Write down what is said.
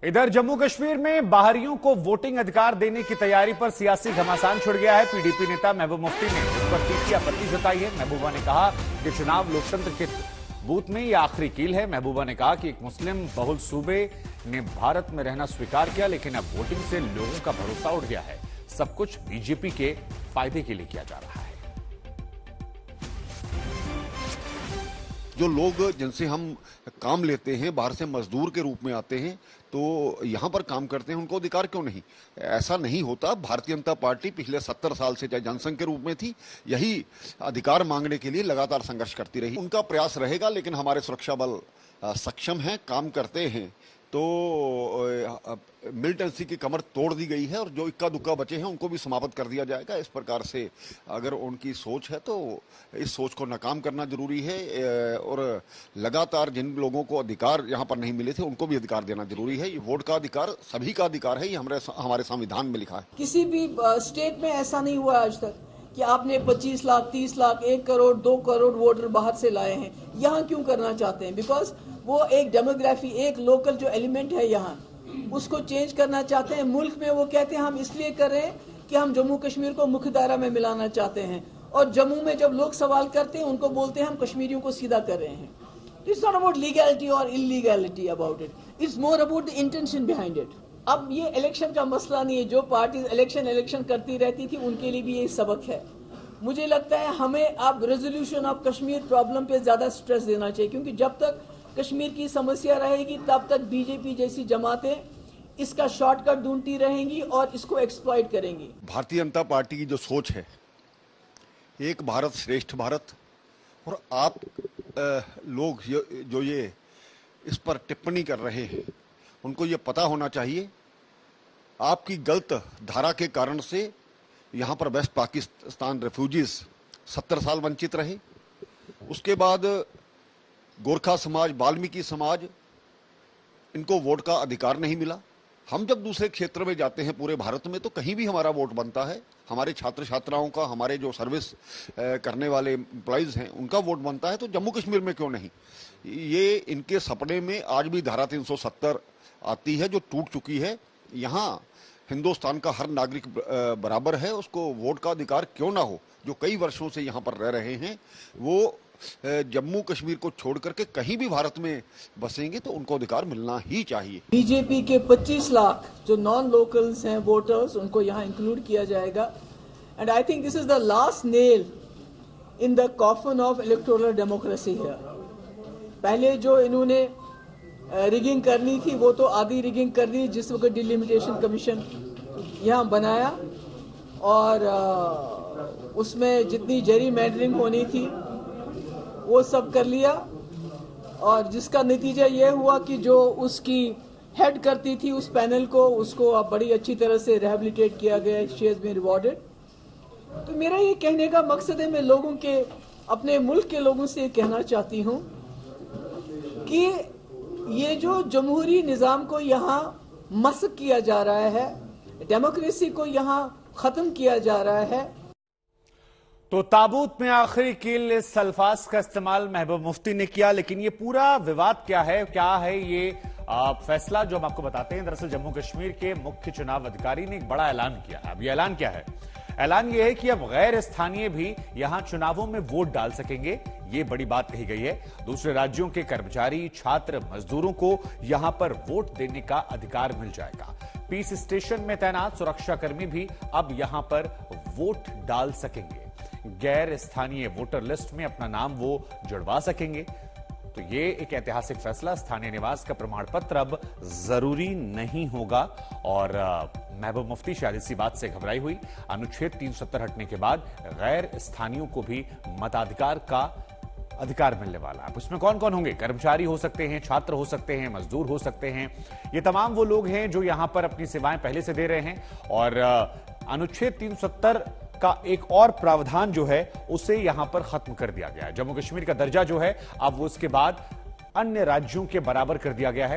इधर जम्मू कश्मीर में बाहरियों को वोटिंग अधिकार देने की तैयारी पर सियासी घमासान छिड़ गया है। पीडीपी नेता महबूब मुफ्ती ने इस पर तीखी आपत्ति जताई है। महबूबा ने कहा कि चुनाव लोकतंत्र के बूथ में यह आखिरी कील है। महबूबा ने कहा कि एक मुस्लिम बहुल सूबे ने भारत में रहना स्वीकार किया, लेकिन अब वोटिंग से लोगों का भरोसा उठ गया है। सब कुछ बीजेपी के फायदे के लिए किया जा रहा है। जो लोग जिनसे हम काम लेते हैं, बाहर से मजदूर के रूप में आते हैं, तो यहां पर काम करते हैं, उनको अधिकार क्यों नहीं? ऐसा नहीं होता। भारतीय जनता पार्टी पिछले 70 साल से चाहे जनसंघ के रूप में थी, यही अधिकार मांगने के लिए लगातार संघर्ष करती रही। उनका प्रयास रहेगा, लेकिन हमारे सुरक्षा बल सक्षम हैं, काम करते हैं। तो मिलिटेंसी की कमर तोड़ दी गई है और जो इक्का दुक्का बचे हैं उनको भी समाप्त कर दिया जाएगा। इस प्रकार से अगर उनकी सोच है तो इस सोच को नाकाम करना जरूरी है और लगातार जिन लोगों को अधिकार यहाँ पर नहीं मिले थे उनको भी अधिकार देना जरूरी है। ये वोट का अधिकार सभी का अधिकार है, ये हमारे संविधान में लिखा है। किसी भी स्टेट में ऐसा नहीं हुआ आज तक कि आपने 25 लाख, 30 लाख, 1 करोड़, 2 करोड़ वोटर बाहर से लाए हैं। यहाँ क्यों करना चाहते हैं? बिकॉज वो एक डेमोग्राफी, एक लोकल जो एलिमेंट है यहाँ, उसको चेंज करना चाहते हैं। मुल्क में वो कहते हैं हम इसलिए कर रहे हैं कि हम जम्मू कश्मीर को मुख्य धारा में मिलाना चाहते हैं, और जम्मू में जब लोग सवाल करते हैं उनको बोलते हैं हम कश्मीरियों को सीधा कर रहे हैं। इट्स नॉट अबाउट लीगैलिटी और illegality about it, it's more about the intention behind it. अब ये इलेक्शन का मसला नहीं है। जो पार्टी इलेक्शन करती रहती थी उनके लिए भी ये सबक है। मुझे लगता है हमें अब रेजोल्यूशन ऑफ कश्मीर प्रॉब्लम पे ज्यादा स्ट्रेस देना चाहिए, क्योंकि जब तक कश्मीर की समस्या रहेगी तब तक बीजेपी जैसी जमातें इसका शॉर्टकट ढूंढती रहेंगी और इसको एक्सप्लॉइट करेंगी। भारतीय जनता पार्टी की जो सोच है, एक भारत श्रेष्ठ भारत, और आप लोग जो ये इस पर टिप्पणी कर रहे हैं उनको ये पता होना चाहिए आपकी गलत धारा के कारण से यहाँ पर वेस्ट पाकिस्तान रेफ्यूजीज 70 साल वंचित रहे। उसके बाद गोरखा समाज, वाल्मीकि समाज, इनको वोट का अधिकार नहीं मिला। हम जब दूसरे क्षेत्र में जाते हैं पूरे भारत में तो कहीं भी हमारा वोट बनता है। हमारे छात्र छात्राओं का, हमारे जो सर्विस करने वाले एम्प्लॉइज हैं उनका वोट बनता है, तो जम्मू कश्मीर में क्यों नहीं? ये इनके सपने में आज भी धारा 370 आती है जो टूट चुकी है। यहाँ हिंदुस्तान का हर नागरिक बराबर है, उसको वोट का अधिकार क्यों ना हो? जो कई वर्षों से यहाँ पर रह रहे हैं वो जम्मू कश्मीर को छोड़ करके कहीं भी भारत में बसेंगे तो उनको अधिकार मिलना ही चाहिए। बीजेपी के 25 लाख जो नॉन लोकल्स हैं वोटर्स, उनको यहाँ इंक्लूड किया जाएगा। And I think this is the last nail in the coffin of electoral democracy here. पहले जो इन्होंने रिगिंग करनी थी वो तो आधी रिगिंग कर दी जिस वक्त डिलिमिटेशन कमीशन यहाँ बनाया, और उसमें जितनी जेरी मैंडरिंग होनी थी वो सब कर लिया, और जिसका नतीजा ये हुआ कि जो उसकी हेड करती थी उस पैनल को, उसको अब बड़ी अच्छी तरह से रिहेबिलिटेट किया गया। She has been rewarded. तो मेरा ये कहने का मकसद है, मैं लोगों के, अपने मुल्क के लोगों से कहना चाहती हूँ कि ये जो जमहूरी निज़ाम को यहाँ मस्क किया जा रहा है, डेमोक्रेसी को यहाँ खत्म किया जा रहा है। तो ताबूत में आखिरी कील, इस अल्फाज का इस्तेमाल महबूब मुफ्ती ने किया। लेकिन ये पूरा विवाद क्या है ये फैसला जो हम आपको बताते हैं। दरअसल जम्मू कश्मीर के मुख्य चुनाव अधिकारी ने एक बड़ा ऐलान किया है। अब ये ऐलान क्या है? ऐलान ये है कि अब गैर स्थानीय भी यहां चुनावों में वोट डाल सकेंगे। ये बड़ी बात कही गई है। दूसरे राज्यों के कर्मचारी, छात्र, मजदूरों को यहां पर वोट देने का अधिकार मिल जाएगा। पीस स्टेशन में तैनात सुरक्षाकर्मी भी अब यहां पर वोट डाल सकेंगे। गैर स्थानीय वोटर लिस्ट में अपना नाम वो जुड़वा सकेंगे। तो ये एक ऐतिहासिक फैसला। स्थानीय निवास का प्रमाण पत्र अब जरूरी नहीं होगा। और महबूब मुफ्ती शायद इसी बात से घबराई हुई। अनुच्छेद 370 हटने के बाद गैर स्थानीयों को भी मताधिकार का अधिकार मिलने वाला है। उसमें कौन कौन होंगे? कर्मचारी हो सकते हैं, छात्र हो सकते हैं, मजदूर हो सकते हैं। ये तमाम वो लोग हैं जो यहां पर अपनी सेवाएं पहले से दे रहे हैं। और अनुच्छेद 370 का एक और प्रावधान जो है उसे यहां पर खत्म कर दिया गया है। जम्मू कश्मीर का दर्जा जो है अब वो उसके बाद अन्य राज्यों के बराबर कर दिया गया है।